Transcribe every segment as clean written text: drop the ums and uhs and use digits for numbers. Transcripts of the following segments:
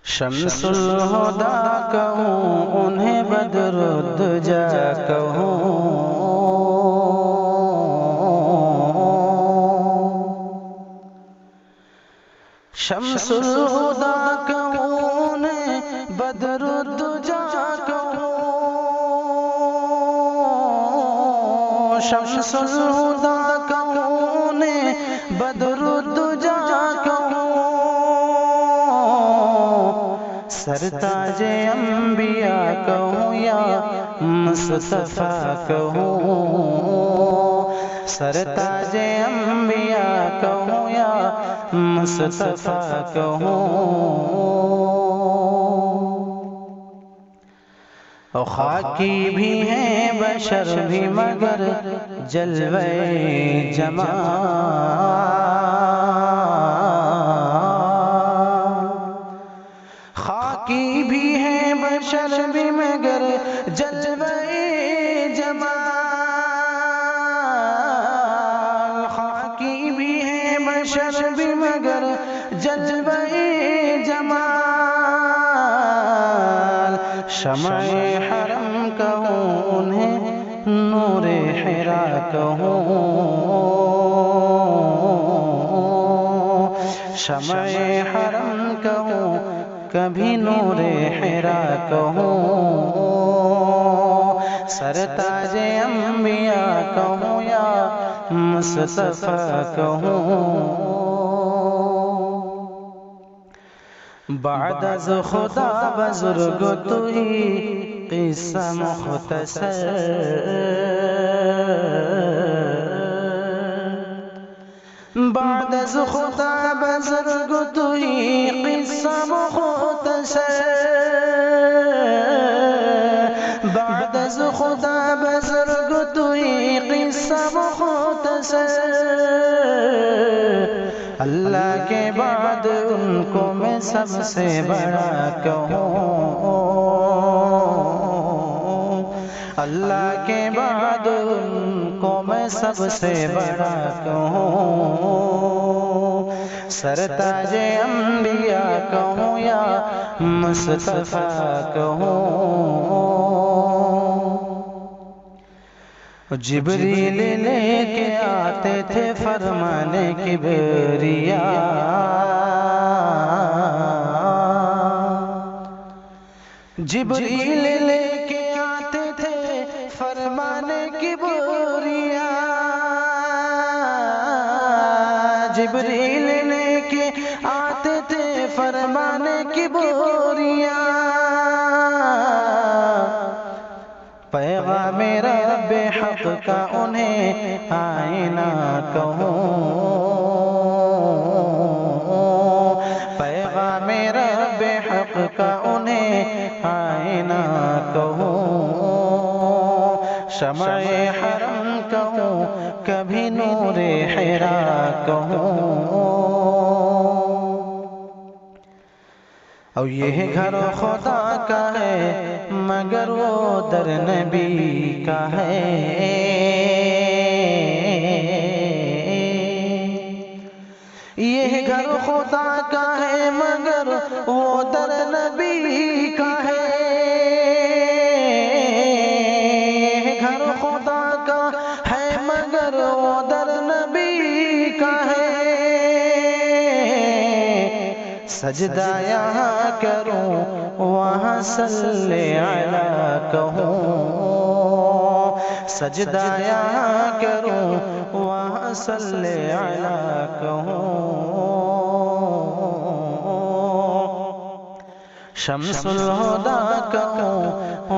شمس الہدا کہوں انہیں بدر الدجا کہوں، شمس الہدا کہوں انہیں بدر الدجا کہوں، شمس الہدا کہوں انہیں بدر الدجا کہوں، سرتاج انبیاء کہوں یا مصطفیٰ کہوں، سرتاج انبیاء کہوں یا مصطفیٰ کہوں، خاکی بھی ہیں بشر بھی مگر جلوہ جمال، خاکی بھی ہیں بشر بھی مگر جلوہ جمال، خاکی بھی ہیں بشر بھی مگر جلوہ جمال، شمع حرم کہوں انہیں نور حرا کہوں، شمع حرم کہوں کبھی نور حرا کہوں، سرتاج انبیاء کہوں یا مصطفیٰ کہوں، بعد از خدا بزرگ تو ہی قصہ مختصر، بعد از خدا بزرگ تو ہی قصہ مختصر، بعد از خدا بزرگ تو ہی قصہ مختصر، اللہ کے بعد ان کو میں سب سے بڑا کہوں، اللہ کے بعد ان کو میں سب سے بڑا کہوں، سرتاج انبیاء کہوں یا مصطفیٰ کہوں، جبریل لے کے آتے تھے فرمان کبریا، جبریل لے کے آتے تھے فرمان کبریا، جبریل لے کے آتے تھے فرمان کبریا، پیغام رب حق کا انہیں آئینہ کہوں، پیغام رب حق کا انہیں آئینہ کہوں، شمع حرم کہوں کبھی نور حرا کہوں، اور یہ گھر خدا کا ہے مگر وہ در نبی کا ہے، یہ گھر خدا کا ہے مگر وہ در نبی کا ہے، یہ گھر خدا کا ہے مگر وہ در نبی کا ہے، سجدہ یہاں کروں وہاں صلی علیہ کہوں، سجدہ یہاں کروں وہاں صلی علیہ کہوں، شمس الہدا کہوں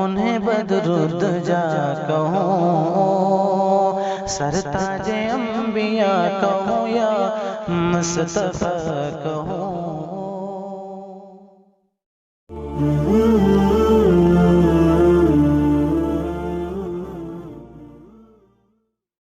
انہیں بدر الدجا کہوں، سرتاج انبیاء کہوں یا مصطفیٰ کہوں۔